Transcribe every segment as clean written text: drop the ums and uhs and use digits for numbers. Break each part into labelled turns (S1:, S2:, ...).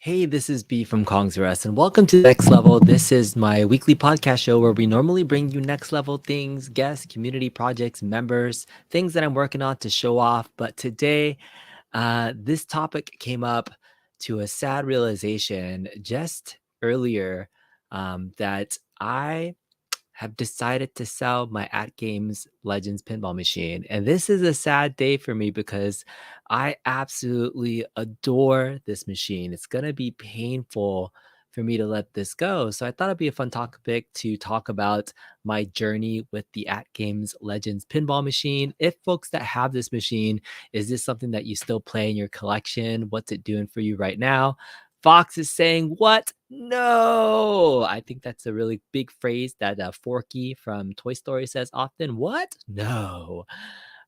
S1: Hey, this is B from Kong's Rest, and welcome to Next Level. This is my weekly podcast show where we normally bring you next level things, guests, community projects, members, things that I'm working on to show off. But today, this topic came up to a sad realization just earlier that I have decided to sell my AtGames Legends Pinball machine. And this is a sad day for me because I absolutely adore this machine. It's going to be painful for me to let this go. So I thought it'd be a fun topic to talk about my journey with the AtGames Legends Pinball machine. If folks that have this machine, is this something that you still play in your collection? What's it doing for you right now? Fox is saying, "What? No." I think that's a really big phrase that Forky from Toy Story says often. What? No.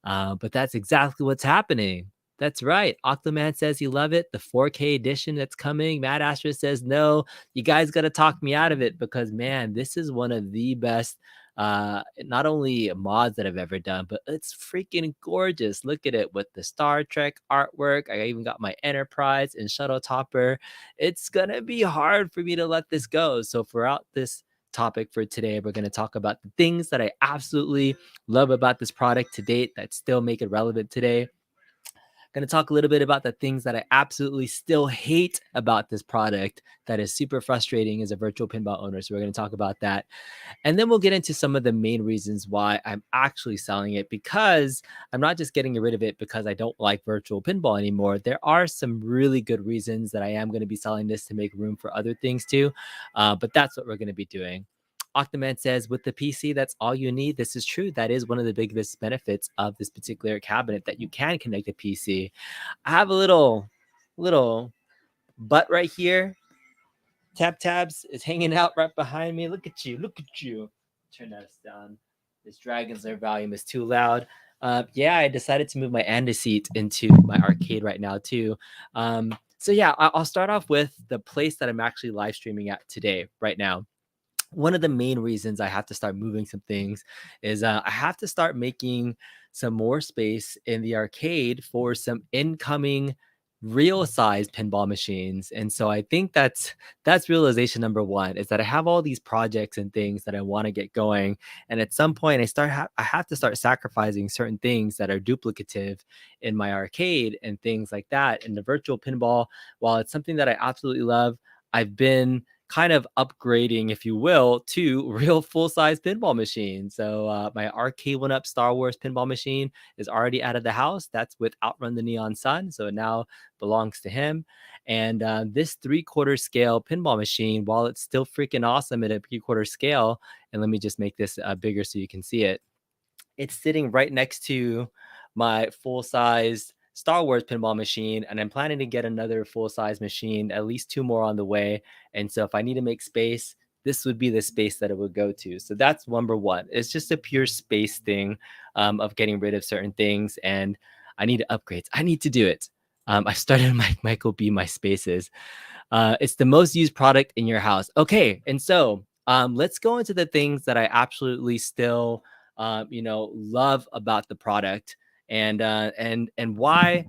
S1: But that's exactly what's happening. That's right. Octoman says he love it. The 4K edition that's coming. Matt Astra says no. You guys got to talk me out of it because man, this is one of the best not only mods that I've ever done, but it's freaking gorgeous. Look at it with the Star Trek artwork. I even got my Enterprise and Shuttle Topper. It's gonna be hard for me to let this go. So throughout this topic for today, we're going to talk about the things that I absolutely love about this product to date that still make it relevant today. Going to talk a little bit about the things that I absolutely still hate about this product that is super frustrating as a virtual pinball owner. So we're going to talk about that. And then we'll get into some of the main reasons why I'm actually selling it, because I'm not just getting rid of it because I don't like virtual pinball anymore. There are some really good reasons that I am going to be selling this to make room for other things too. But that's what we're going to be doing. Octoman says, with the PC, that's all you need. This is true. That is one of the biggest benefits of this particular cabinet, that you can connect a PC. I have a little butt right here. Tap Tabs is hanging out right behind me. Look at you. Look at you. Turn that down. This Dragon's Lair volume is too loud. Yeah, I decided to move my Anda seat into my arcade right now too. So yeah, I'll start off with the place that I'm actually live streaming at today, right now. One of the main reasons I have to start moving some things is I have to start making some more space in the arcade for some incoming real size pinball machines. And so I think that's realization number one, is that I have all these projects and things that I want to get going, and at some point I have to start sacrificing certain things that are duplicative in my arcade and things like that. And the virtual pinball, while it's something that I absolutely love, I've been kind of upgrading, if you will, to real full-size pinball machines. So my arcade one-up Star Wars pinball machine is already out of the house. That's with Outrun the Neon Sun, so it now belongs to him. And this three-quarter scale pinball machine, while it's still freaking awesome at a three-quarter scale, and let me just make this bigger so you can see it. It's sitting right next to my full-size Star Wars pinball machine, and I'm planning to get another full-size machine, at least two more on the way. And so if I need to make space, this would be the space that it would go to. So that's number one. It's just a pure space thing of getting rid of certain things, and I need upgrades. I need to do it. I started Michael B. My spaces. It's the most used product in your house. Okay, and so let's go into the things that I absolutely still love about the product, and why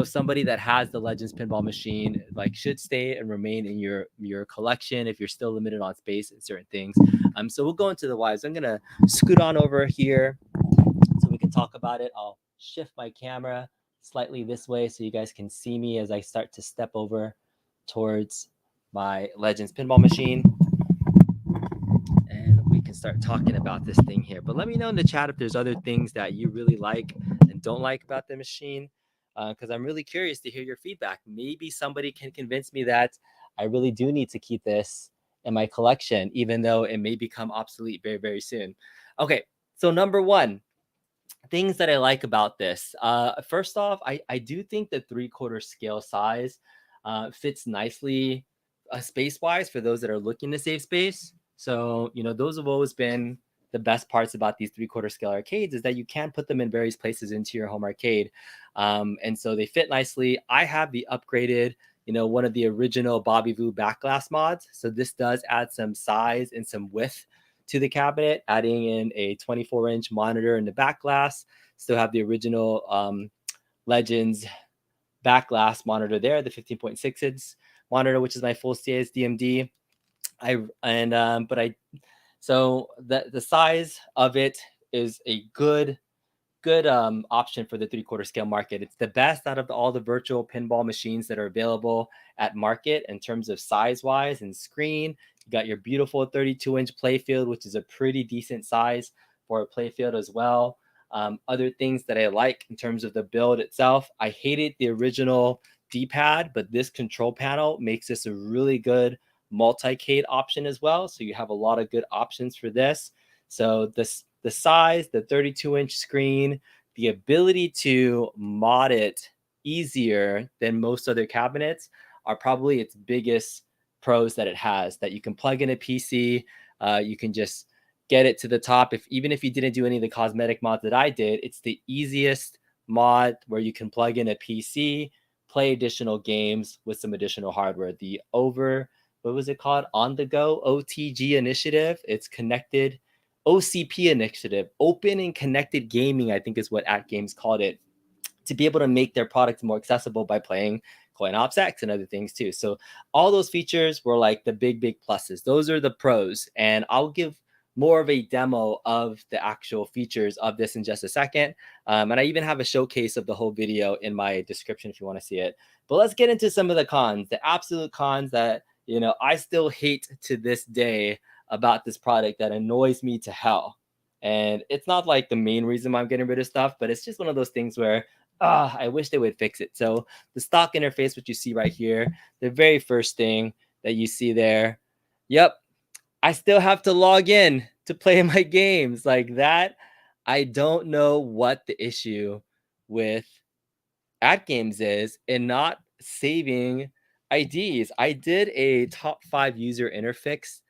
S1: somebody that has the Legends pinball machine like should stay and remain in your collection if you're still limited on space and certain things. So we'll go into the whys. I'm gonna scoot on over here so we can talk about it. I'll shift my camera slightly this way so you guys can see me as I start to step over towards my Legends pinball machine, and we can start talking about this thing here. But let me know in the chat if there's other things that you really like and don't like about the machine, because I'm really curious to hear your feedback. Maybe somebody can convince me that I really do need to keep this in my collection, even though it may become obsolete very, very soon. Okay, so number one, things that I like about this. First off, I do think the three-quarter scale size fits nicely space-wise for those that are looking to save space. So, those have always been the best parts about these three-quarter scale arcades, is that you can put them in various places into your home arcade. And so they fit nicely. I have the upgraded, one of the original Bobby Voo backglass mods. So this does add some size and some width to the cabinet, adding in a 24-inch monitor in the back glass. Still have the original Legends back glass monitor there, the 15.6 inch, monitor, which is my full CIS DMD. So the size of it is a good option for the 3/4 scale market. It's the best out of all the virtual pinball machines that are available at market in terms of size wise and screen. You got your beautiful 32-inch playfield, which is a pretty decent size for a playfield as well. Other things that I like in terms of the build itself, I hated the original D-pad, but this control panel makes this a really good multi-cade option as well. So you have a lot of good options for this. So the size, the 32-inch screen, the ability to mod it easier than most other cabinets are probably its biggest pros that it has. That you can plug in a PC, you can just get it to the top. Even if you didn't do any of the cosmetic mods that I did, it's the easiest mod where you can plug in a PC, play additional games with some additional hardware. What was it called? On the go OTG initiative. It's connected OCP initiative, open and connected gaming, I think is what AtGames called it, to be able to make their products more accessible by playing Coin Ops X and other things too. So all those features were like the big pluses. Those are the pros. And I'll give more of a demo of the actual features of this in just a second. And I even have a showcase of the whole video in my description if you want to see it. But let's get into some of the cons, the absolute cons that, I still hate to this day about this product that annoys me to hell. And it's not like the main reason why I'm getting rid of stuff, but it's just one of those things where I wish they would fix it. So the stock interface, which you see right here, the very first thing that you see there, yep, I still have to log in to play my games like that. I don't know what the issue with AtGames is in not saving IDs. I did a top 5 user interface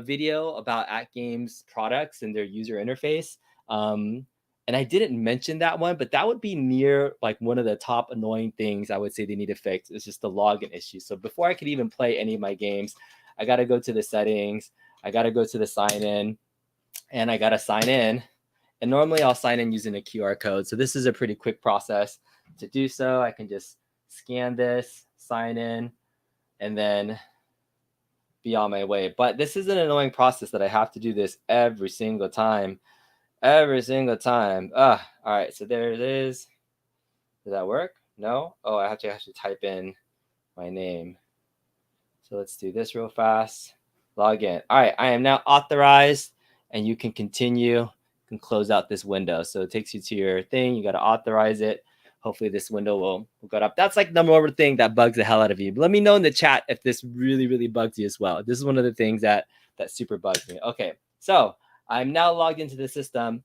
S1: video about AtGames products and their user interface. And I didn't mention that one, but that would be near like one of the top annoying things I would say they need to fix. It's just the login issue. So before I could even play any of my games, I got to go to the settings. I got to go to the sign in, and I got to sign in. And normally I'll sign in using a QR code. So this is a pretty quick process to do so. I can just scan this, sign in, and then be on my way. But this is an annoying process that I have to do this every single time. All right. So there it is. Does that work? No? Oh, I have to actually type in my name. So let's do this real fast. Log in. All right. I am now authorized, and you can continue. You can close out this window. So it takes you to your thing. You got to authorize it. Hopefully this window will go up. That's like the number one thing that bugs the hell out of you. But let me know in the chat if this really bugs you as well. This is one of the things that super bugs me. Okay, so I'm now logged into the system.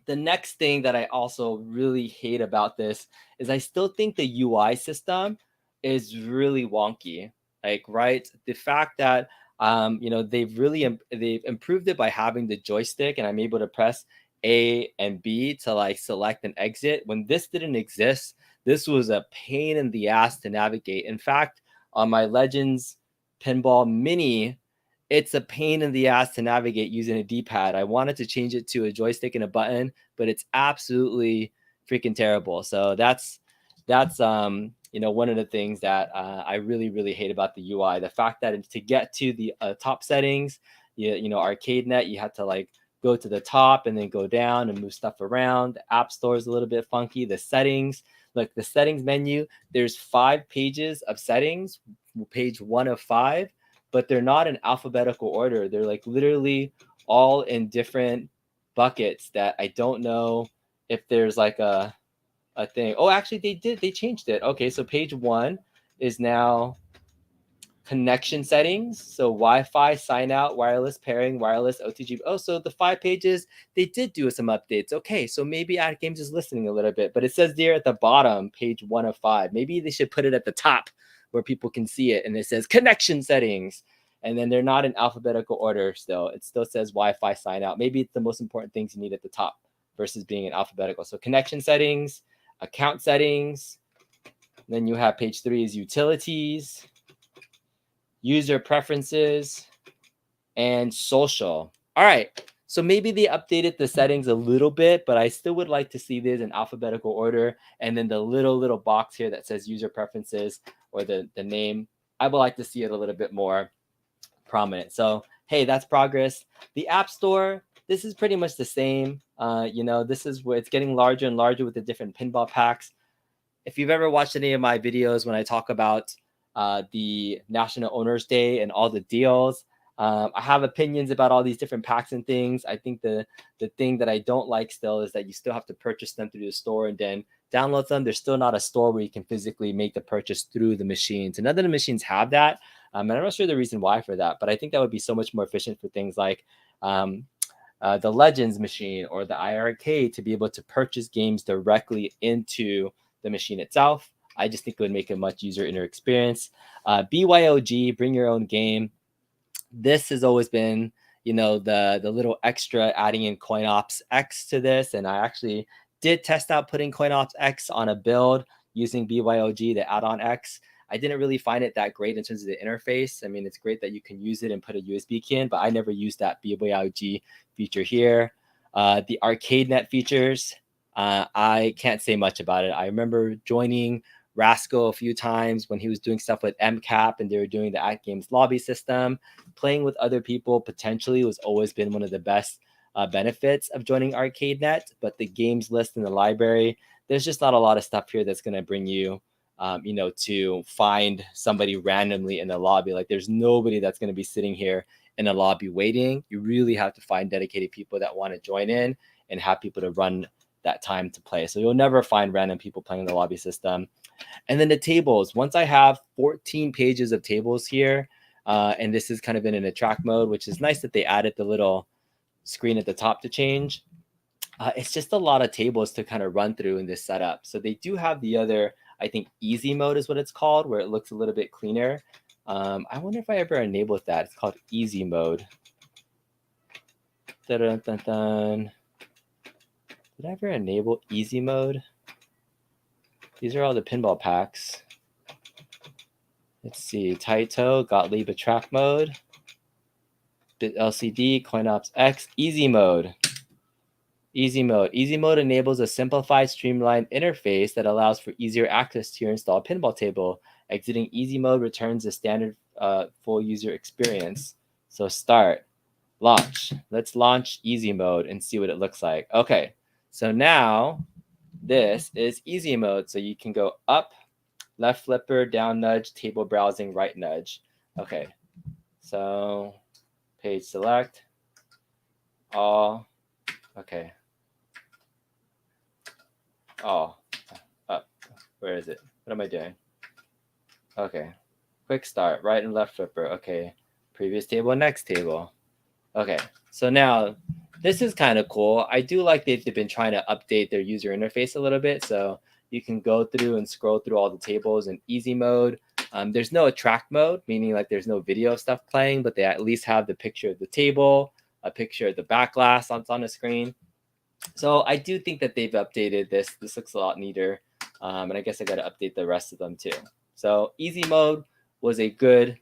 S1: The next thing that I also really hate about this is I still think the UI system is really wonky. Like, right? The fact that they've improved it by having the joystick, and I'm able to press A and B to like select and exit. When this didn't exist, this was a pain in the ass to navigate. In fact, on my Legends Pinball Mini, it's a pain in the ass to navigate using a D-pad. I wanted to change it to a joystick and a button, but it's absolutely freaking terrible. So that's one of the things that I really hate about the UI. The fact that to get to the top settings, ArcadeNet, you had to like go to the top and then go down and move stuff around. The App Store is a little bit funky. The settings, like the settings menu, there's 5 pages of settings, page 1 of 5, but they're not in alphabetical order. They're like literally all in different buckets that I don't know if there's like a thing. Oh, actually they changed it. Okay, so page 1 is now connection settings. So Wi-Fi, sign out, wireless pairing, wireless OTG. Oh, so the 5 pages, they did do some updates. Okay, so maybe AtGames is listening a little bit, but it says there at the bottom, page 1 of 5. Maybe they should put it at the top where people can see it, and it says connection settings. And then they're not in alphabetical order still. It still says Wi-Fi, sign out. Maybe it's the most important things you need at the top versus being in alphabetical. So connection settings, account settings. Then you have page 3 is utilities, user preferences, and social. All right, so maybe they updated the settings a little bit, but I still would like to see this in alphabetical order. And then the little box here that says user preferences, or the name. I would like to see it a little bit more prominent. So hey, that's progress. The App Store, this is pretty much the same. This is where it's getting larger and larger with the different pinball packs. If you've ever watched any of my videos when I talk about the National Owners Day and all the deals, I have opinions about all these different packs and things. I think the thing that I don't like still is that you still have to purchase them through the store and then download them. There's still not a store where you can physically make the purchase through the machines. And none of the machines have that. And I'm not sure the reason why for that, but I think that would be so much more efficient for things like the Legends machine or the iArcade to be able to purchase games directly into the machine itself. I just think it would make a much user experience. BYOG, bring your own game. This has always been, the little extra adding in CoinOps X to this. And I actually did test out putting CoinOps X on a build using BYOG, the add-on X. I didn't really find it that great in terms of the interface. I mean, it's great that you can use it and put a USB key in, but I never used that BYOG feature here. The arcade net features, I can't say much about it. I remember joining Rascal a few times when he was doing stuff with MCAP and they were doing the AtGames lobby system. Playing with other people potentially was always been one of the best benefits of joining ArcadeNet, but the games list in the library, there's just not a lot of stuff here that's going to bring you, to find somebody randomly in the lobby. Like there's nobody that's going to be sitting here in a lobby waiting. You really have to find dedicated people that want to join in and have people to run that time to play. So you'll never find random people playing the lobby system. And then the tables, once I have 14 pages of tables here, and this is kind of in an attract mode, which is nice that they added the little screen at the top to change. It's just a lot of tables to kind of run through in this setup. So they do have the other, I think easy mode is what it's called, where it looks a little bit cleaner. I wonder if I ever enabled that. It's called easy mode. Dun-dun-dun-dun. Did I ever enable easy mode? These are all the pinball packs. Let's see. Taito, Gottlieb attract mode. Bit LCD, CoinOps X, easy mode. Easy mode. Easy mode enables a simplified, streamlined interface that allows for easier access to your installed pinball table. Exiting easy mode returns a standard full user experience. So start, launch. Let's launch easy mode and see what it looks like. Okay, so now this is easy mode. So you can go up, left flipper, down nudge, table browsing, right nudge. Okay, so page select, all, okay. Oh, up. Where is it? What am I doing? Okay. Quick start, right and left flipper. Okay. Previous table, next table. Okay. So now this is kind of cool. I do like they've been trying to update their user interface a little bit. So you can go through and scroll through all the tables in easy mode. There's no attract mode, meaning like there's no video stuff playing, but they at least have the picture of the table, a picture of the back glass that's on the screen. So I do think that they've updated this. This looks a lot neater. And I guess I got to update the rest of them too. So easy mode was a good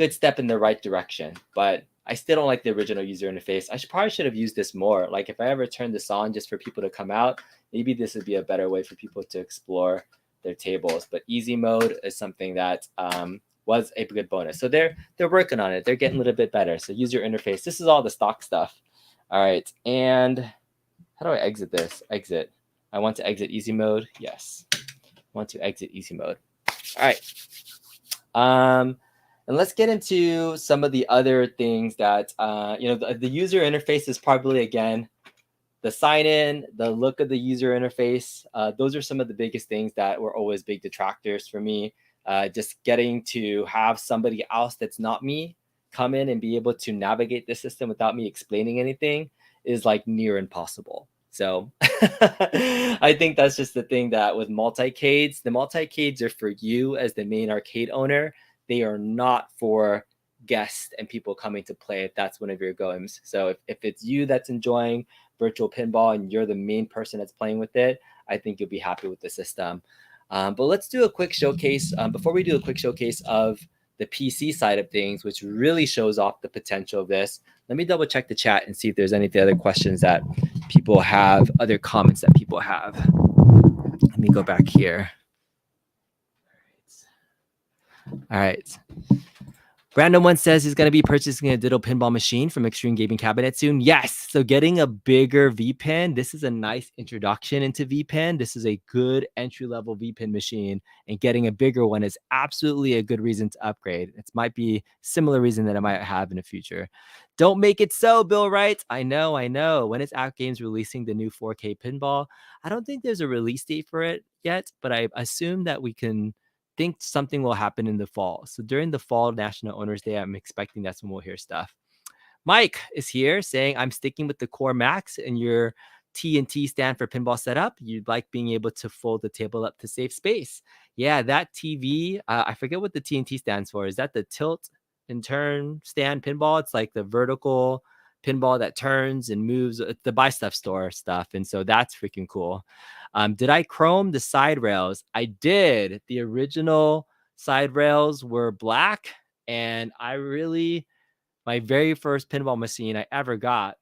S1: step in the right direction, but I still don't like the original user interface. I probably should have used this more. Like if I ever turned this on just for people to come out, maybe this would be a better way for people to explore their tables. But easy mode is something that was a good bonus. So they're working on it. They're getting a little bit better. So user interface. This is all the stock stuff. All right, and how do I exit this? Exit. I want to exit easy mode. Yes. I want to exit easy mode. All right. And let's get into some of the other things that, the user interface is probably, again, the sign-in, the look of the user interface. Those are some of the biggest things that were always big detractors for me. Just getting to have somebody else that's not me come in and be able to navigate the system without me explaining anything is like near impossible. So I think that's just the thing that with multi-cades, the multi-cades are for you as the main arcade owner. They are not for guests and people coming to play if that's one of your games. So if it's you that's enjoying virtual pinball and you're the main person that's playing with it, I think you'll be happy with the system. But let's do a quick showcase. Before we do a quick showcase of the PC side of things, which really shows off the potential of this, let me double check the chat and see if there's any other questions that people have, other comments that people have. Let me go back here. All right. Brandon one says he's going to be purchasing a digital pinball machine from Extreme Gaming Cabinet soon. Yes. So getting a bigger VPN, this is a nice introduction into VPN. This is a good entry-level VPN machine, and getting a bigger one is absolutely a good reason to upgrade. It might be similar reason that I might have in the future. Don't make it so, Bill writes. I know. When is AtGames releasing the new 4K pinball? I don't think there's a release date for it yet, but I assume that we can think something will happen in the fall. So during the fall National Owners Day, I'm expecting that's when we'll hear stuff. Mike is here saying, I'm sticking with the Core Max and your T&T stand for pinball setup. You'd like being able to fold the table up to save space. Yeah, that TV, I forget what the T&T stands for. Is that the tilt and turn stand pinball? It's like the vertical pinball that turns and moves. It's the Buy Stuff store stuff. And so that's freaking cool. Did I chrome the side rails? I did. The original side rails were black, and my very first pinball machine I ever got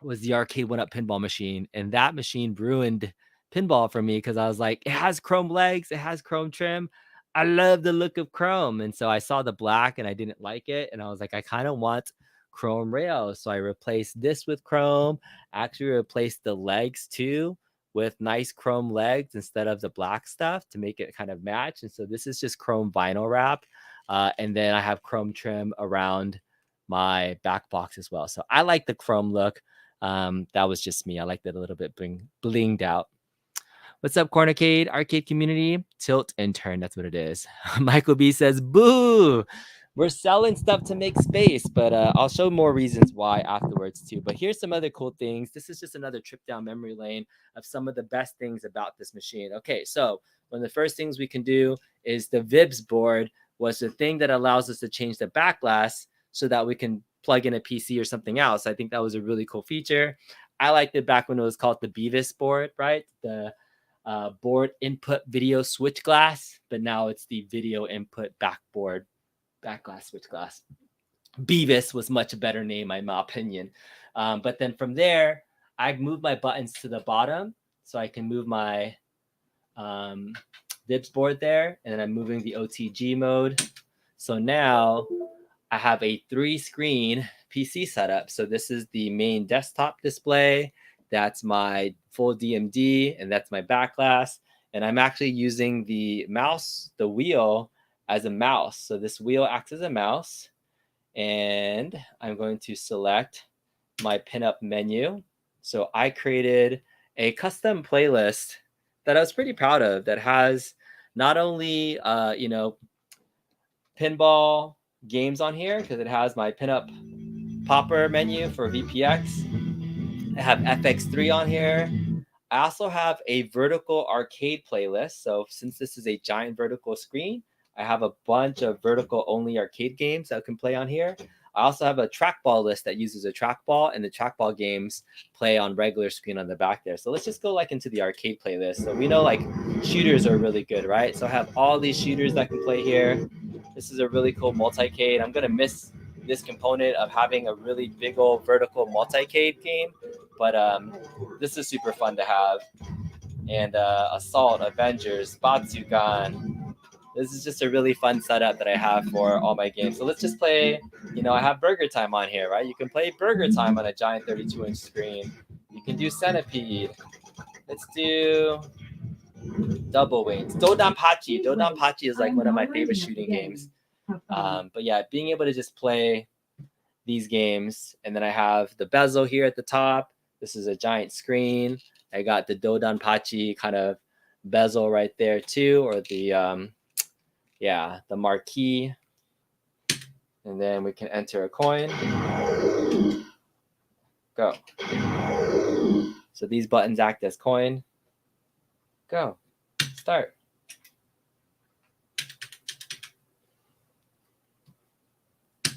S1: was the arcade 1-up pinball machine, and that machine ruined pinball for me because I was like, it has chrome legs, it has chrome trim. I love the look of chrome, and so I saw the black and I didn't like it, and I was like, I kind of want chrome rails, so I replaced this with chrome. Actually replaced the legs too with nice chrome legs instead of the black stuff to make it kind of match. And so this is just chrome vinyl wrap, and then I have chrome trim around my back box as well. So I like the chrome look. That was just me. I liked it a little bit blinged out. What's up, Cornarcade Arcade Community? Tilt and turn. That's what it is. Michael B says, boo. We're selling stuff to make space, but I'll show more reasons why afterwards too. But here's some other cool things. This is just another trip down memory lane of some of the best things about this machine. Okay, so one of the first things we can do is the VIBS board was the thing that allows us to change the back glass so that we can plug in a PC or something else. I think that was a really cool feature. I liked it back when it was called the Beavis board, right? The board input video switch glass, but now it's the video input backboard back glass switch glass. Beavis was much a better name, in my opinion. But then from there, I moved my buttons to the bottom so I can move my VIBS board there, and then I'm moving the OTG mode. So now I have a 3-screen PC setup. So this is the main desktop display. That's my full DMD, and that's my back glass. And I'm actually using the mouse, the wheel, as a mouse. So this wheel acts as a mouse. And I'm going to select my pinup menu. So I created a custom playlist that I was pretty proud of that has not only, pinball games on here, because it has my pinup popper menu for VPX. I have FX3 on here. I also have a vertical arcade playlist. So since this is a giant vertical screen, I have a bunch of vertical only arcade games that I can play on here. I also have a trackball list that uses a trackball, and the trackball games play on regular screen on the back there. So let's just go into the arcade playlist. So we know shooters are really good, right? So I have all these shooters that can play here. This is a really cool multicade. I'm gonna miss this component of having a really big old vertical multicade game, but this is super fun to have. And Assault, Avengers, Batsugan. This is just a really fun setup that I have for all my games. So let's just play, I have Burger Time on here, right? You can play Burger Time on a giant 32-inch screen. You can do Centipede. Let's do Double Wings. Dodonpachi. Dodonpachi is one of my favorite shooting games. But yeah, being able to just play these games. And then I have the bezel here at the top. This is a giant screen. I got the Dodonpachi kind of bezel right there too, or the marquee. And then we can enter a coin. Go. So these buttons act as coin. Go. Start.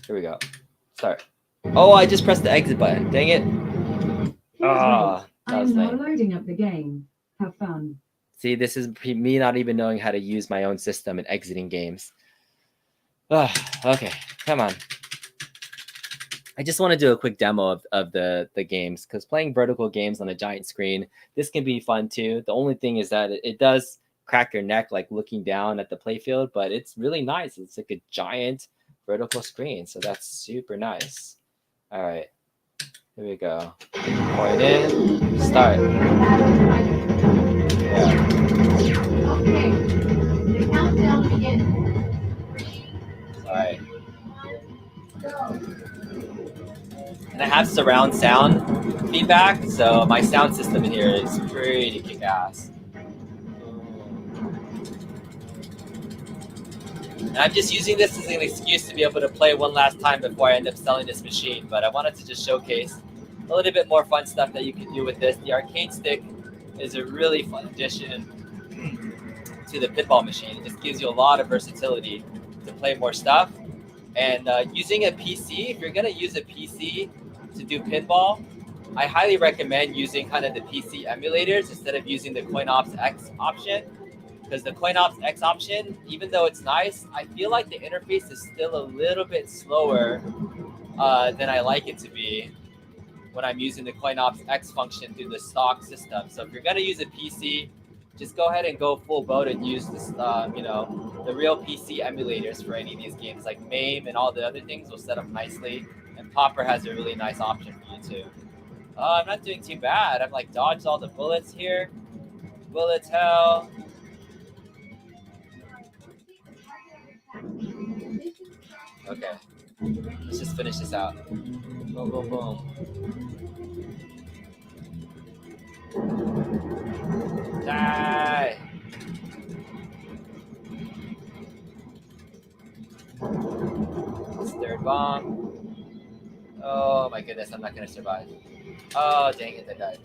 S1: Here we go. Start. Oh, I just pressed the exit button. Dang it. Oh, that was lame.
S2: Loading up the game. Have fun.
S1: See, this is me not even knowing how to use my own system and exiting games. Oh, okay, come on. I just want to do a quick demo of the games, because playing vertical games on a giant screen, this can be fun too. The only thing is that it does crack your neck like looking down at the playfield, but it's really nice. It's like a giant vertical screen, so that's super nice. All right, here we go. Point in, start. Yeah.
S3: Okay, the countdown begins.
S1: All right. And I have surround sound feedback, so my sound system in here is pretty kick-ass. And I'm just using this as an excuse to be able to play one last time before I end up selling this machine, but I wanted to just showcase a little bit more fun stuff that you can do with this. The arcade stick is a really fun addition to the pinball machine. It just gives you a lot of versatility to play more stuff. And using a PC, if you're going to use a PC to do pinball, I highly recommend using kind of the PC emulators instead of using the CoinOps X option. Because the CoinOps X option, even though it's nice, I feel like the interface is still a little bit slower than I like it to be when I'm using the CoinOps X function through the stock system. So if you're going to use a PC, just go ahead and go full boat and use this, the real PC emulators for any of these games, like MAME and all the other things will set up nicely. And Popper has a really nice option for you too. I'm not doing too bad. I'm like dodged all the bullets here. Bullets hell. Okay, let's just finish this out. Boom, boom, boom. Die. This third bomb. Oh my goodness, I'm not gonna survive. Oh dang it, I died.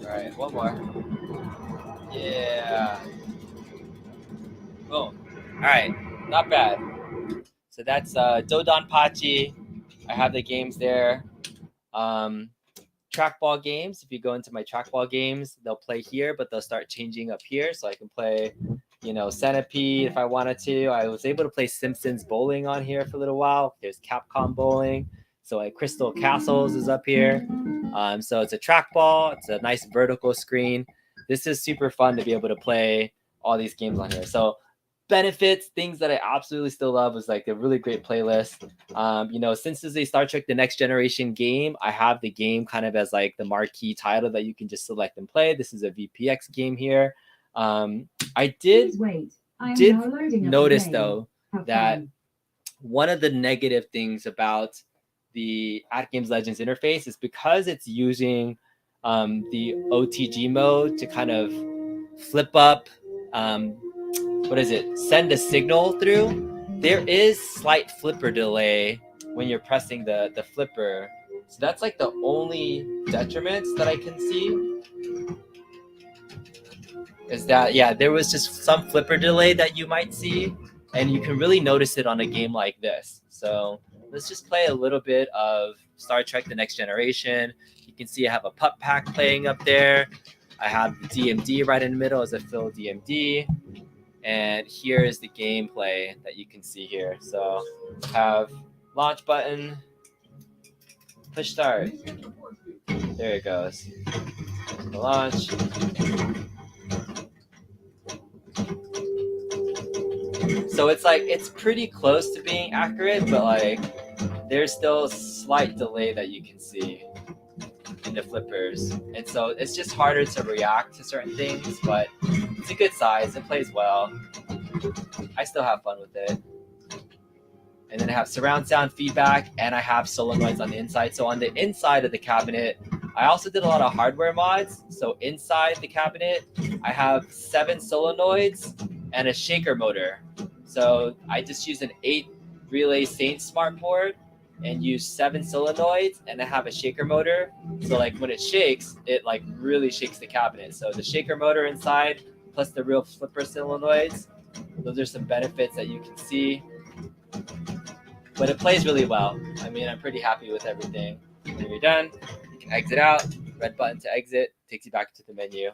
S1: Alright, one more. Yeah. Boom. Alright, not bad. So that's Dodon Pachi. I have the games there. Trackball games. If you go into my trackball games, they'll play here, but they'll start changing up here. So I can play, Centipede if I wanted to. I was able to play Simpsons Bowling on here for a little while. There's Capcom Bowling. So like Crystal Castles is up here. So it's a trackball. It's a nice vertical screen. This is super fun to be able to play all these games on here. So benefits, things that I absolutely still love was like a really great playlist. Since it's a Star Trek The Next Generation game, I have the game kind of as like the marquee title that you can just select and play. This is a VPX game here. I did notice though that one of the negative things about the AtGames Legends interface is because it's using the OTG mode to kind of flip up send a signal through. There is slight flipper delay when you're pressing the flipper. So that's like the only detriment that I can see. Is that, there was just some flipper delay that you might see, and you can really notice it on a game like this. So let's just play a little bit of Star Trek The Next Generation. You can see I have a pup pack playing up there. I have the DMD right in the middle as a fill DMD. And here is the gameplay that you can see here. So have launch button, push start. There it goes. The launch. So it's pretty close to being accurate, but like there's still a slight delay that you can see in the flippers. And so it's just harder to react to certain things, but it's a good size. It plays well. I still have fun with it. And then I have surround sound feedback, and I have solenoids on the inside. So on the inside of the cabinet, I also did a lot of hardware mods. So inside the cabinet, I have 7 solenoids and a shaker motor. So I just use an 8 Relay Saint smart board and use 7 solenoids, and I have a shaker motor. So like when it shakes, it like really shakes the cabinet. So the shaker motor inside plus the real flipper solenoids, those are some benefits that you can see. But it plays really well. I mean, I'm pretty happy with everything. When you're done, you can exit out. Red button to exit takes you back to the menu.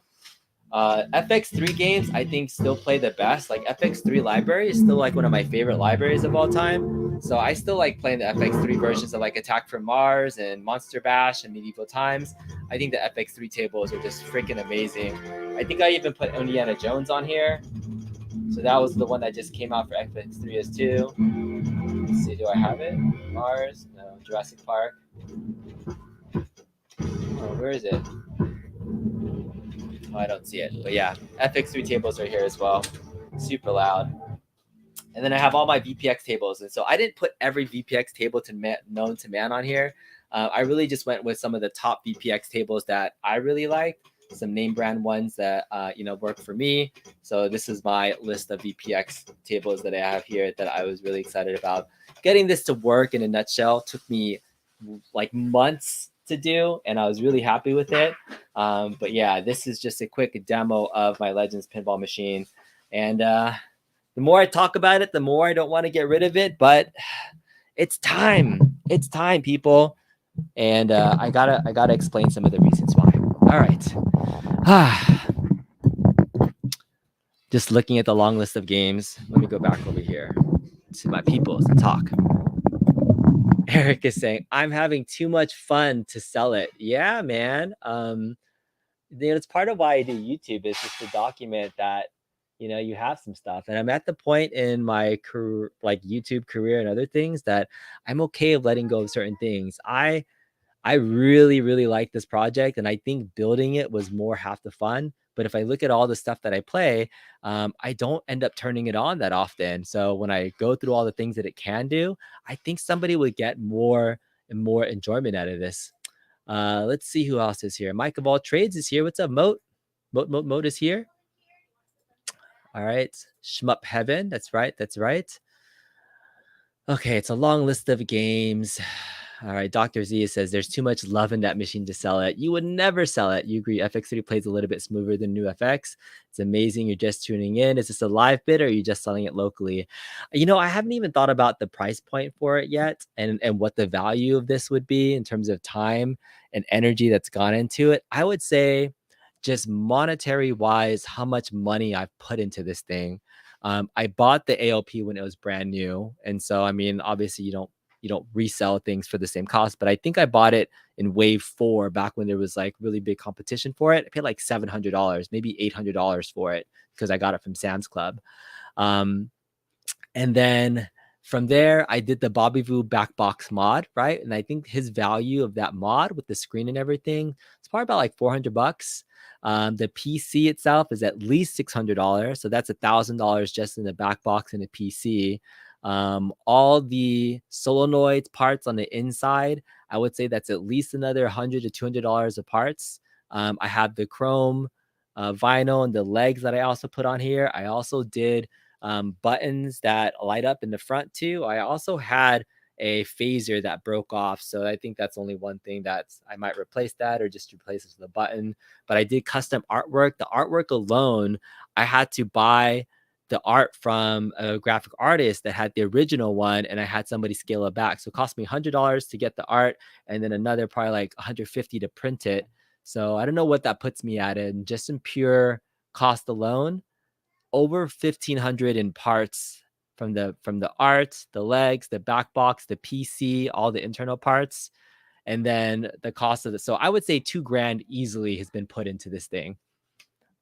S1: FX3 games, I think, still play the best. Like FX3 library is still like one of my favorite libraries of all time. So I still like playing the FX3 versions of like Attack from Mars and Monster Bash and Medieval Times. I think the FX3 tables are just freaking amazing. I think I even put Indiana Jones on here. So that was the one that just came out for FX3 as two. Let's see, do I have it? Mars? No. Jurassic Park? Oh, where is it? Oh, I don't see it. But yeah, FX3 tables are here as well. Super loud. And then I have all my VPX tables. And so I didn't put every VPX table known to man on here. I really just went with some of the top VPX tables that I really like, some name brand ones that work for me. So this is my list of VPX tables that I have here that I was really excited about. Getting this to work in a nutshell took me like months to do, and I was really happy with it. But yeah, this is just a quick demo of my Legends pinball machine. And the more I talk about it, the more I don't want to get rid of it. But it's time. It's time, people. And I gotta explain some of the reasons why. All right. Just looking at the long list of games. Let me go back over here to my peoples and talk. Eric is saying, I'm having too much fun to sell it. Yeah, man. It's part of why I do YouTube, is just to document that, you have some stuff. And I'm at the point in my career, like YouTube career and other things, that I'm okay of letting go of certain things. I really, really like this project, and I think building it was more half the fun. But if I look at all the stuff that I play, I don't end up turning it on that often. So when I go through all the things that it can do, I think somebody would get more and more enjoyment out of this. Let's see who else is here. Mike of All Trades is here. What's up, Moat? Moat is here. All right. Shmup Heaven. That's right. That's right. Okay, it's a long list of games. All right, Dr. Z says there's too much love in that machine to sell it. You would never sell it. You agree FX3 plays a little bit smoother than new FX. It's amazing. You're just tuning in. Is this a live bid, or are you just selling it locally? I haven't even thought about the price point for it yet, and what the value of this would be in terms of time and energy that's gone into it. I would say, just monetary wise, how much money I've put into this thing. I bought the ALP when it was brand new, and so obviously you don't resell things for the same cost, but I think I bought it in wave 4 back when there was like really big competition for it. I paid like $700, maybe $800 for it, because I got it from Sam's Club. And then from there, I did the Bobby Vu back box mod, right? And I think his value of that mod with the screen and everything, it's probably about like $400. The PC itself is at least $600. So that's $1,000 just in the back box and the PC. All the solenoid parts on the inside, I would say that's at least another $100 to $200 of parts. I have the chrome vinyl and the legs that I also put on here. I also did buttons that light up in the front too. I also had a phaser that broke off, so I think that's only one thing that I might replace that, or just replace it with a button. But I did custom artwork. The artwork alone, I had to buy the art from a graphic artist that had the original one, and I had somebody scale it back. So it cost me $100 to get the art, and then another probably like $150 to print it. So I don't know what that puts me at, and just in pure cost alone, over $1,500 in parts from the art, the legs, the back box, the PC, all the internal parts, and then the cost of it. So I would say $2,000 easily has been put into this thing.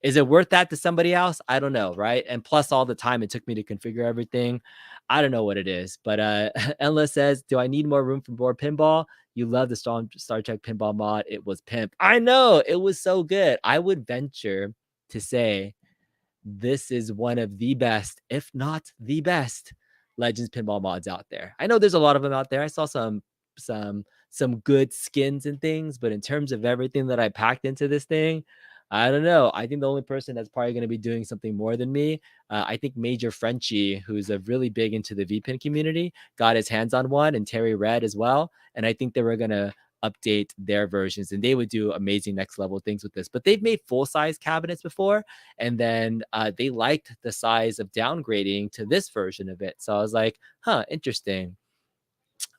S1: Is it worth that to somebody else? I don't know, right? And plus all the time it took me to configure everything. I don't know what it is. But Enla says, do I need more room for more pinball? You love the Star Trek pinball mod. It was pimp. I know, it was so good. I would venture to say this is one of the best, if not the best, Legends pinball mods out there. I know there's a lot of them out there. I saw some good skins and things, but in terms of everything that I packed into this thing, I don't know. I think the only person that's probably going to be doing something more than me, I think Major Frenchie, who's a really big into the VPN community, got his hands on one, and Terry Red as well. And I think they were going to update their versions, and they would do amazing next level things with this. But they've made full size cabinets before, and then they liked the size of downgrading to this version of it. So I was like, huh, interesting.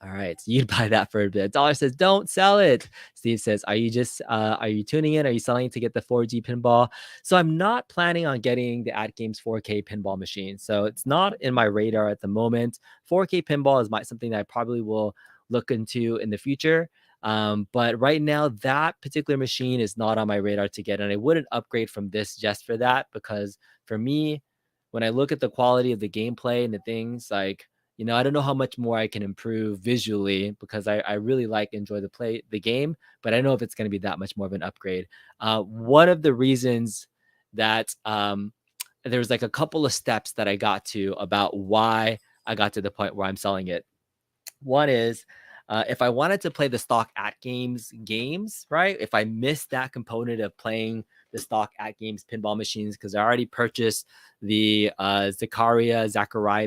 S1: All right, so you'd buy that for a bit. Dollar says, "Don't sell it." Steve says, are you tuning in? Are you selling to get the 4G pinball?" So I'm not planning on getting the AtGames 4K pinball machine. So it's not in my radar at the moment. 4K pinball is something that I probably will look into in the future. But right now, that particular machine is not on my radar to get, and I wouldn't upgrade from this just for that, because for me, when I look at the quality of the gameplay and the things like, I don't know how much more I can improve visually, because I really enjoy the game, but I don't know if it's going to be that much more of an upgrade. One of the reasons that there was like a couple of steps that I got to about why I got to the point where I'm selling it. One is, if I wanted to play the stock games, right? If I missed that component of playing the stock AtGames pinball machines, because I already purchased the Zachariah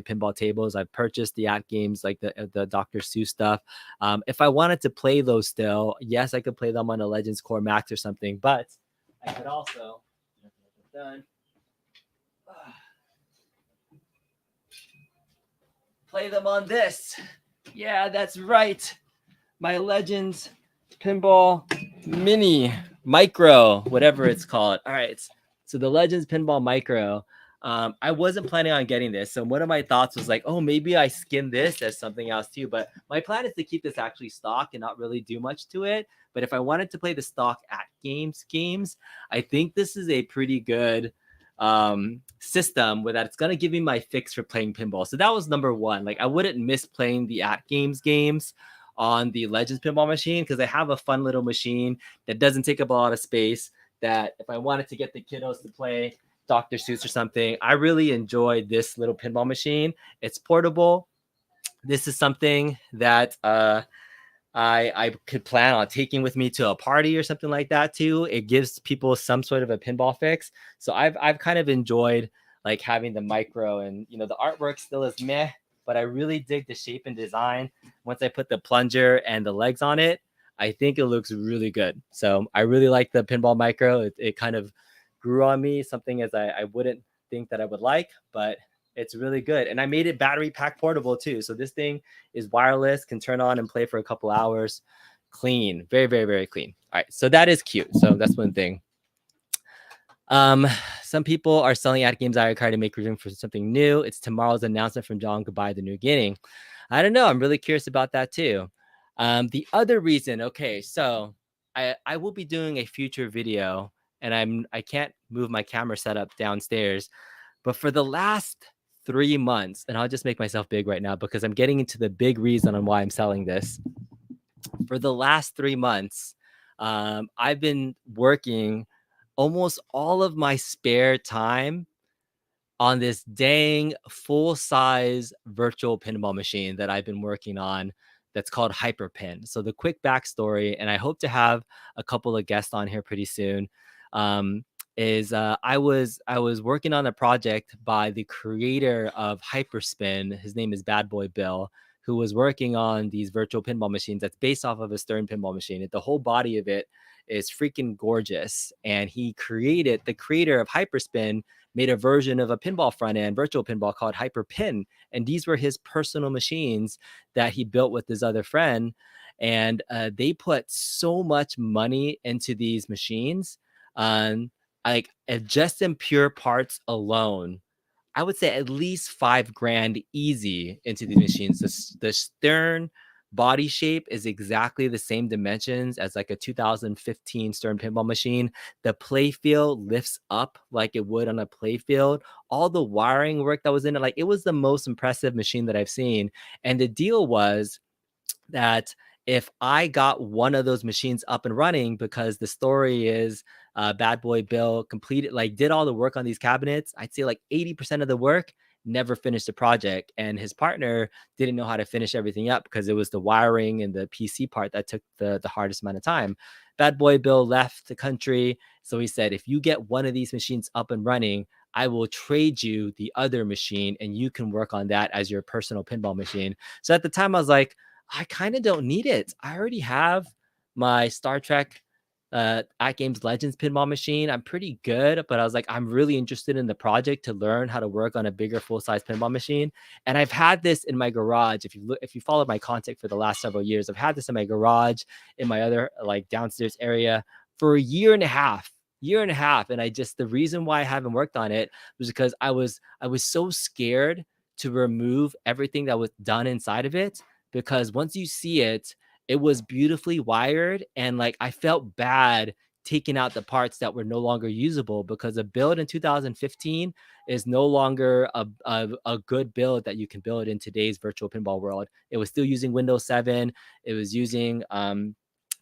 S1: pinball tables. I've purchased the AtGames, like the Dr. Seuss stuff. If I wanted to play those still, yes, I could play them on a Legends Core Max or something, but I could also done. Play them on this. Yeah, that's right. My Legends Pinball Mini Micro, whatever it's called. All right. So the Legends Pinball Micro, I wasn't planning on getting this. So one of my thoughts was like, oh, maybe I skin this as something else too. But my plan is to keep this actually stock and not really do much to it. But if I wanted to play the stock games, I think this is a pretty good system with that. It's gonna give me my fix for playing pinball. So that was number one. Like, I wouldn't miss playing the games on the Legends pinball machine, because I have a fun little machine that doesn't take up a lot of space, that if I wanted to get the kiddos to play Dr. Seuss or something, I really enjoy this little pinball machine. It's portable. This is something that I could plan on taking with me to a party or something like that too. It gives people some sort of a pinball fix. So I've kind of enjoyed like having the micro, and the artwork still is meh, but I really dig the shape and design. Once I put the plunger and the legs on it, I think it looks really good. So I really like the pinball micro. It kind of grew on me, something as I wouldn't think that I would like, but it's really good. And I made it battery pack portable too. So this thing is wireless, can turn on and play for a couple hours. Clean, very, very, very clean. All right, so that is cute. So that's one thing. Some people are selling AtGames IO card to make room for something new. It's tomorrow's announcement from John Goodbye, the new beginning. I don't know. I'm really curious about that too. The other reason, okay, so I will be doing a future video, and I can't move my camera setup downstairs, but for the last 3 months, and I'll just make myself big right now because I'm getting into the big reason on why I'm selling this. For the last 3 months, I've been working almost all of my spare time on this dang full-size virtual pinball machine that I've been working on, that's called Hyperpin. So the quick backstory, and I hope to have a couple of guests on here pretty soon, is I was working on a project by the creator of Hyperspin. His name is Bad Boy Bill, who was working on these virtual pinball machines that's based off of a Stern pinball machine. The whole body of it is freaking gorgeous. And the creator of Hyperspin, made a version of a pinball front end, virtual pinball, called Hyperpin. And these were his personal machines that he built with his other friend. And they put so much money into these machines. Like, just in pure parts alone, I would say at least $5,000 easy into these machines. The Stern body shape is exactly the same dimensions as like a 2015 Stern pinball machine. The playfield lifts up like it would on a playfield. All the wiring work that was in it, like, it was the most impressive machine that I've seen. And the deal was that if I got one of those machines up and running, because the story is Bad Boy Bill did all the work on these cabinets. I'd say like 80% of the work, never finished the project. And his partner didn't know how to finish everything up, because it was the wiring and the PC part that took the hardest amount of time. Bad Boy Bill left the country. So he said, if you get one of these machines up and running, I will trade you the other machine and you can work on that as your personal pinball machine. So at the time I was like, I kind of don't need it. I already have my Star Trek AtGames Legends Pinball machine. I'm pretty good, but I was like, I'm really interested in the project to learn how to work on a bigger full size pinball machine. And I've had this in my garage. If you followed my content for the last several years, I've had this in my garage, in my other like downstairs area for a year and a half. Year and a half, and the reason why I haven't worked on it was because I was so scared to remove everything that was done inside of it, because once you see it, it was beautifully wired, and like I felt bad taking out the parts that were no longer usable, because a build in 2015 is no longer a good build that you can build in today's virtual pinball world. It was still using Windows 7. It was using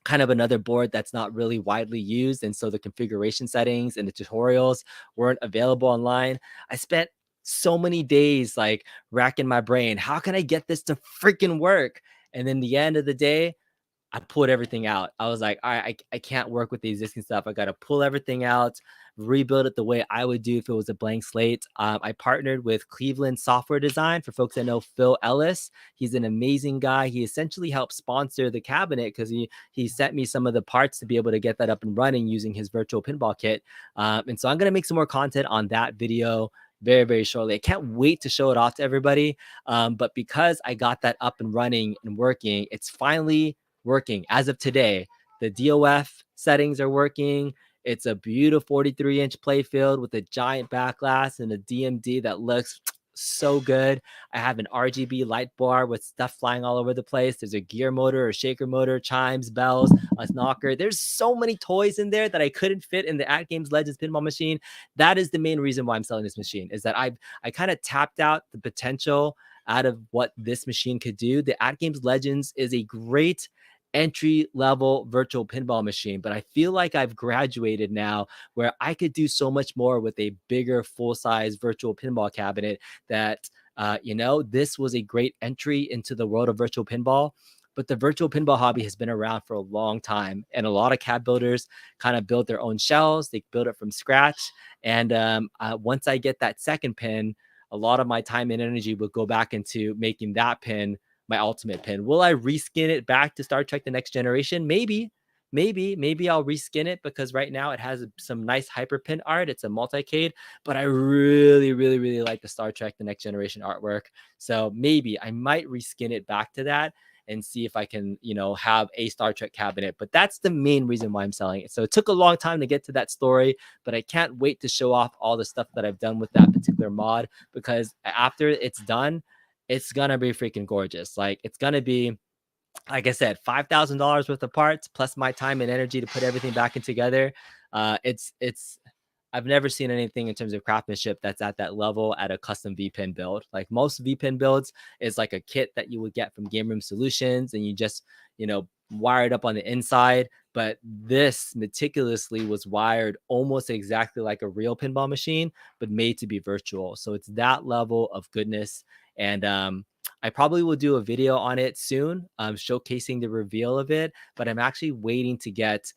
S1: kind of another board that's not really widely used, and so the configuration settings and the tutorials weren't available online. I spent so many days like racking my brain, how can I get this to freaking work? And then the end of the day, I pulled everything out. I was like, all right, I can't work with the existing stuff. I got to pull everything out, rebuild it the way I would do if it was a blank slate. I partnered with Cleveland Software Design. For folks that know Phil Ellis, he's an amazing guy. He essentially helped sponsor the cabinet because he sent me some of the parts to be able to get that up and running using his virtual pinball kit. And so I'm going to make some more content on that video very, very shortly. I can't wait to show it off to everybody. But because I got that up and running and working, it's finally working as of today. The DOF settings are working. It's a beautiful 43-inch playfield with a giant back glass and a DMD that looks so good. I have an RGB light bar with stuff flying all over the place. There's a gear motor, a shaker motor, chimes, bells, a knocker. There's so many toys in there that I couldn't fit in the AtGames Legends pinball machine. That is the main reason why I'm selling this machine, is that I kind of tapped out the potential out of what this machine could do. The AtGames Legends is a great entry level virtual pinball machine, but I feel like I've graduated now, where I could do so much more with a bigger full size virtual pinball cabinet. That this was a great entry into the world of virtual pinball. But the virtual pinball hobby has been around for a long time, and a lot of cab builders kind of build their own shells. They build it from scratch, and once I get that second pin, a lot of my time and energy will go back into making that pin my ultimate pin. Will I reskin it back to Star Trek The Next Generation? Maybe I'll reskin it, because right now it has some nice hyperpin art. It's a multicade, but I really, really, really like the Star Trek The Next Generation artwork. So maybe I might reskin it back to that and see if I can, have a Star Trek cabinet. But that's the main reason why I'm selling it. So it took a long time to get to that story, but I can't wait to show off all the stuff that I've done with that particular mod, because after it's done, it's gonna be freaking gorgeous. Like, it's gonna be, like I said, $5,000 worth of parts plus my time and energy to put everything back in together. It's I've never seen anything in terms of craftsmanship that's at that level at a custom VPin build. Like, most VPin builds is like a kit that you would get from Game Room Solutions, and you just, wire it up on the inside. But this meticulously was wired almost exactly like a real pinball machine, but made to be virtual. So it's that level of goodness. And I probably will do a video on it soon, showcasing the reveal of it. But I'm actually waiting to get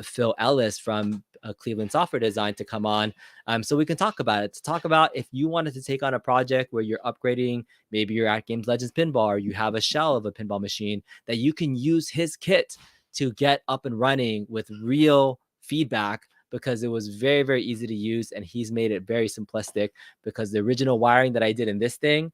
S1: Phil Ellis from Cleveland Software Design to come on, so we can talk about it. To talk about if you wanted to take on a project where you're upgrading, maybe you're at Games Legends Pinball, or you have a shell of a pinball machine, that you can use his kit to get up and running with real feedback, because it was very, very easy to use, and he's made it very simplistic. Because the original wiring that I did in this thing,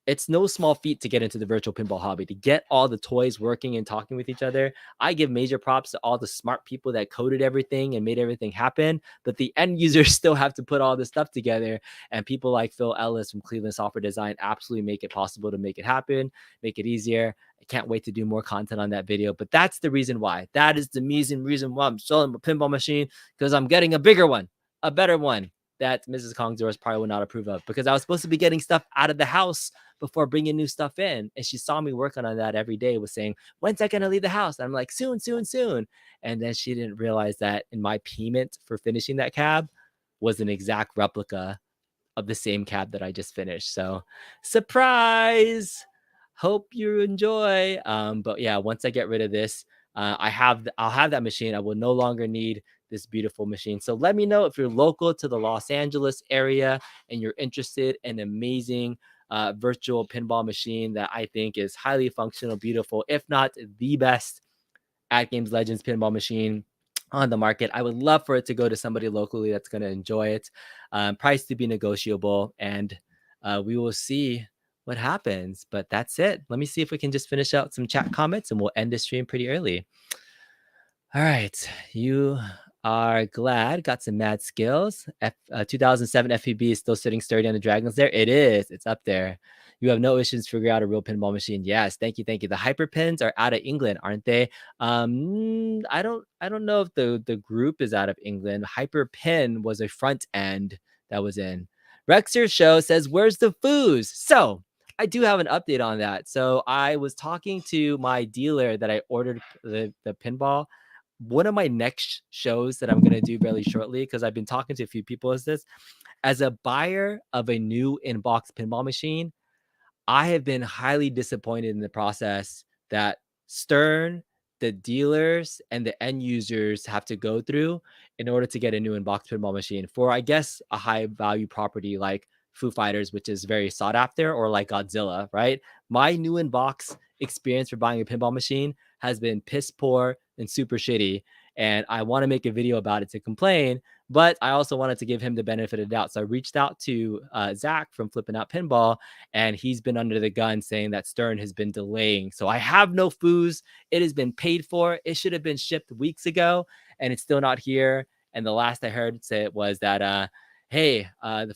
S1: it's no small feat to get into the virtual pinball hobby, to get all the toys working and talking with each other. I give major props to all the smart people that coded everything and made everything happen, but the end users still have to put all this stuff together. And people like Phil Ellis from Cleveland Software Design absolutely make it possible to make it happen, make it easier. I can't wait to do more content on that video. But that's the reason why. That is the reason why I'm selling a pinball machine, because I'm getting a bigger one, a better one, that Mrs. Kongzor's probably would not approve of, because I was supposed to be getting stuff out of the house before bringing new stuff in. And she saw me working on that every day, was saying, when's I going to leave the house? And I'm like, soon, soon, soon. And then she didn't realize that in my payment for finishing that cab was an exact replica of the same cab that I just finished. So surprise, hope you enjoy. But yeah, once I get rid of this, I'll have that machine. I will no longer need this beautiful machine. So let me know if you're local to the Los Angeles area and you're interested in an amazing virtual pinball machine that I think is highly functional, beautiful, if not the best AtGames Legends Pinball machine on the market. I would love for it to go to somebody locally that's going to enjoy it. Price to be negotiable, and we will see what happens. But that's it. Let me see if we can just finish out some chat comments, and we'll end the stream pretty early. All right, you are glad, got some mad skills. 2007 FPB is still sitting sturdy on the Dragons there. It is. It's up there. You have no issues figuring out a real pinball machine. Yes, thank you, thank you. The hyper pins are out of England, aren't they? I don't know if the group is out of England. Hyper pin was a front end that was in. Rexer Show says, "Where's the foos?" So I do have an update on that. So I was talking to my dealer that I ordered the pinball. One of my next shows that I'm going to do very shortly, because I've been talking to a few people, is this. As a buyer of a new in-box pinball machine, I have been highly disappointed in the process that Stern, the dealers, and the end users have to go through in order to get a new in-box pinball machine for, I guess, a high value property like Foo Fighters, which is very sought after, or like Godzilla, right? My new in-box experience for buying a pinball machine has been piss poor and super shitty. And I want to make a video about it to complain, but I also wanted to give him the benefit of the doubt. So I reached out to Zach from Flipping Out Pinball, and he's been under the gun saying that Stern has been delaying. So I have no foos. It has been paid for. It should have been shipped weeks ago, and it's still not here. And the last I heard say it was that, hey,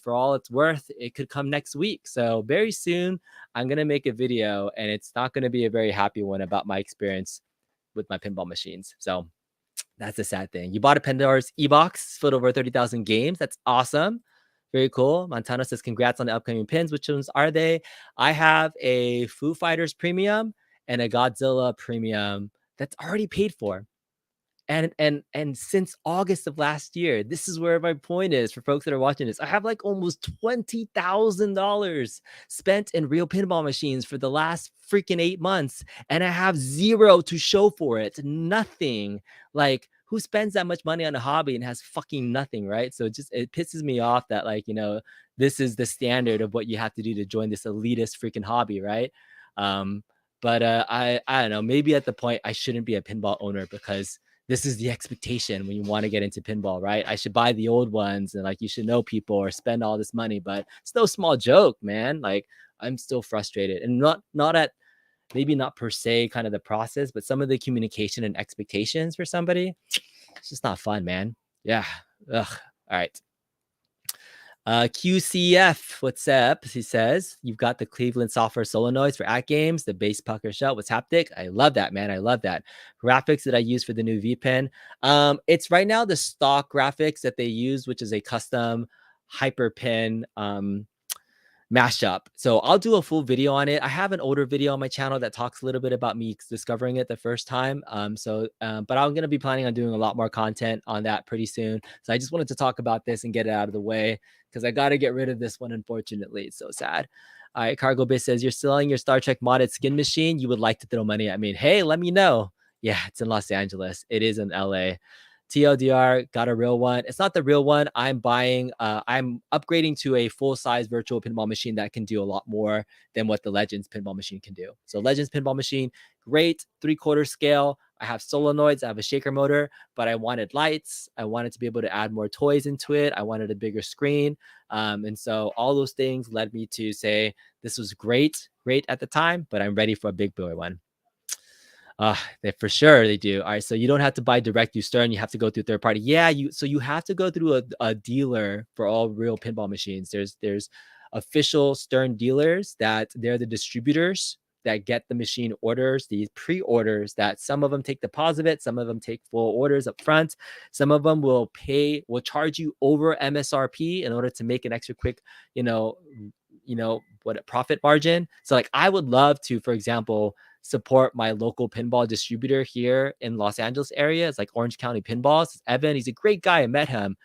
S1: for all it's worth, it could come next week. So very soon, I'm going to make a video, and it's not going to be a very happy one about my experience with my pinball machines. So that's a sad thing. You bought a Pandora's e-box filled over 30,000 games. That's awesome. Very cool. Montano says, congrats on the upcoming pins. Which ones are they? I have a Foo Fighters premium and a Godzilla premium that's already paid for. And since August of last year, this is where my point is for folks that are watching this. I have like almost $20,000 spent in real pinball machines for the last freaking 8 months, and I have zero to show for it. Nothing. Like, who spends that much money on a hobby and has fucking nothing, right? So it pisses me off that, like, this is the standard of what you have to do to join this elitist freaking hobby, right? But I don't know. Maybe at the point I shouldn't be a pinball owner, because this is the expectation when you want to get into pinball, right? I should buy the old ones, and like, you should know people or spend all this money, but it's no small joke, man. Like, I'm still frustrated, and not at, maybe not per se kind of the process, but some of the communication and expectations for somebody. It's just not fun, man. Yeah. Ugh. All right. QCF, what's up? He says, you've got the Cleveland software solenoids for AtGames, the base pucker shell. What's haptic? I love that, man. I love that. Graphics that I use for the new V-Pen. It's right now the stock graphics that they use, which is a custom hyperpin mashup. So I'll do a full video on it. I have an older video on my channel that talks a little bit about me discovering it the first time. But I'm going to be planning on doing a lot more content on that pretty soon. So I just wanted to talk about this and get it out of the way, because I got to get rid of this one. Unfortunately, it's so sad. All right. Cargo Biz says, you're selling your Star Trek modded skin machine. You would like to throw money at me. Hey, let me know. Yeah, it's in Los Angeles. It is in LA. TLDR, got a real one. It's not the real one. I'm upgrading to a full-size virtual pinball machine that can do a lot more than what the Legends pinball machine can do. So Legends pinball machine, great, 3/4 scale. I have solenoids, I have a shaker motor, but I wanted lights. I wanted to be able to add more toys into it. I wanted a bigger screen. And so all those things led me to say, this was great at the time, but I'm ready for a big boy one. They for sure they do. All right, so you don't have to buy direct through Stern. You have to go through third party. Yeah, you have to go through a dealer for all real pinball machines. There's official Stern dealers that they're the distributors that get the machine orders, these pre-orders, that some of them take deposit it, some of them take full orders up front, some of them will charge you over MSRP in order to make an extra quick, what profit margin. So like, I would love to, for example, support my local pinball distributor here in Los Angeles area. It's like Orange County Pinballs. Evan, he's a great guy. I met him.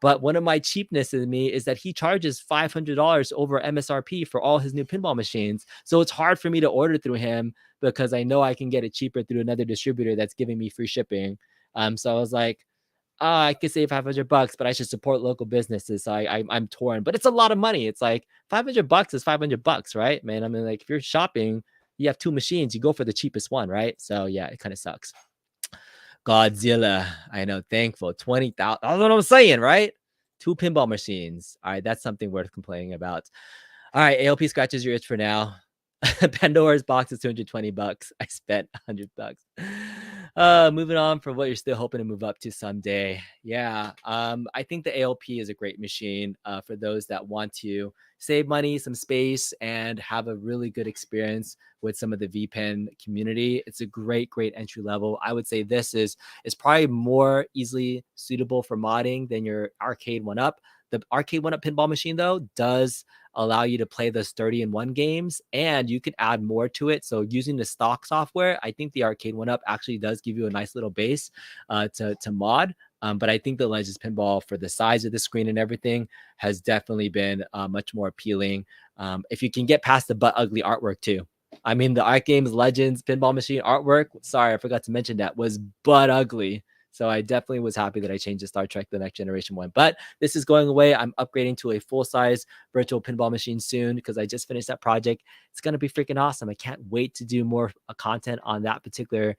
S1: But one of my cheapness in me is that he charges $500 over MSRP for all his new pinball machines. So it's hard for me to order through him, because I know I can get it cheaper through another distributor that's giving me free shipping. So I was like, I could save $500, but I should support local businesses. So I'm torn, but it's a lot of money. It's like $500 is $500, right, man? I mean, like, if you're shopping, you have two machines, you go for the cheapest one, right? So yeah, it kind of sucks. Godzilla. I know, thankful. 20,000. That's what I'm saying, right? 2 pinball machines. All right, that's something worth complaining about. All right, ALP scratches your itch for now. Pandora's box is $220. I spent $100. Moving on for what you're still hoping to move up to someday. Yeah, I think the ALP is a great machine for those that want to save money, some space, and have a really good experience with some of the VPen community. It's a great entry level. I would say this is probably more easily suitable for modding than your arcade one up. The arcade one up pinball machine though does allow you to play those 30-in-1 games, and you can add more to it. So using the stock software, I think the arcade one up actually does give you a nice little base to mod. But I think the Legends Pinball, for the size of the screen and everything, has definitely been much more appealing. If you can get past the butt ugly artwork too. I mean, the AtGames Legends Pinball machine artwork, sorry, I forgot to mention that, was butt ugly. So I definitely was happy that I changed to Star Trek The Next Generation one. But this is going away. I'm upgrading to a full-size virtual pinball machine soon because I just finished that project. It's going to be freaking awesome. I can't wait to do more content on that particular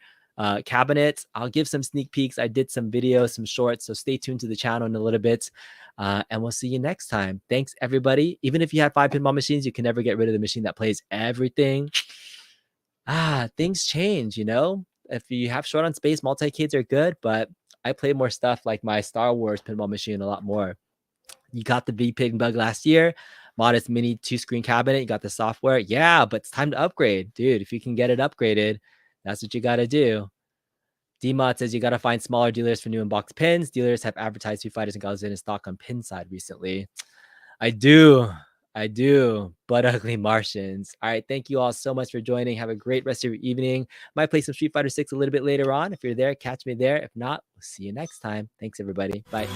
S1: cabinet. I'll give some sneak peeks. I did some videos, some shorts. So stay tuned to the channel in a little bit. And we'll see you next time. Thanks, everybody. Even if you have 5 pinball machines, you can never get rid of the machine that plays everything. Things change, you know? If you have short on space, multi-cades are good, but I play more stuff like my Star Wars pinball machine a lot more. You got the V-Pig bug last year, modest mini 2-screen cabinet, you got the software. Yeah, but it's time to upgrade. Dude, if you can get it upgraded, that's what you got to do. DMod says you got to find smaller dealers for new unboxed pins. Dealers have advertised Street Fighters and Galaxy in stock on pin side recently. I do. But ugly Martians. All right. Thank you all so much for joining. Have a great rest of your evening. Might play some Street Fighter 6 a little bit later on. If you're there, catch me there. If not, we'll see you next time. Thanks, everybody. Bye.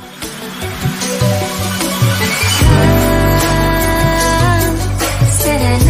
S4: Sitting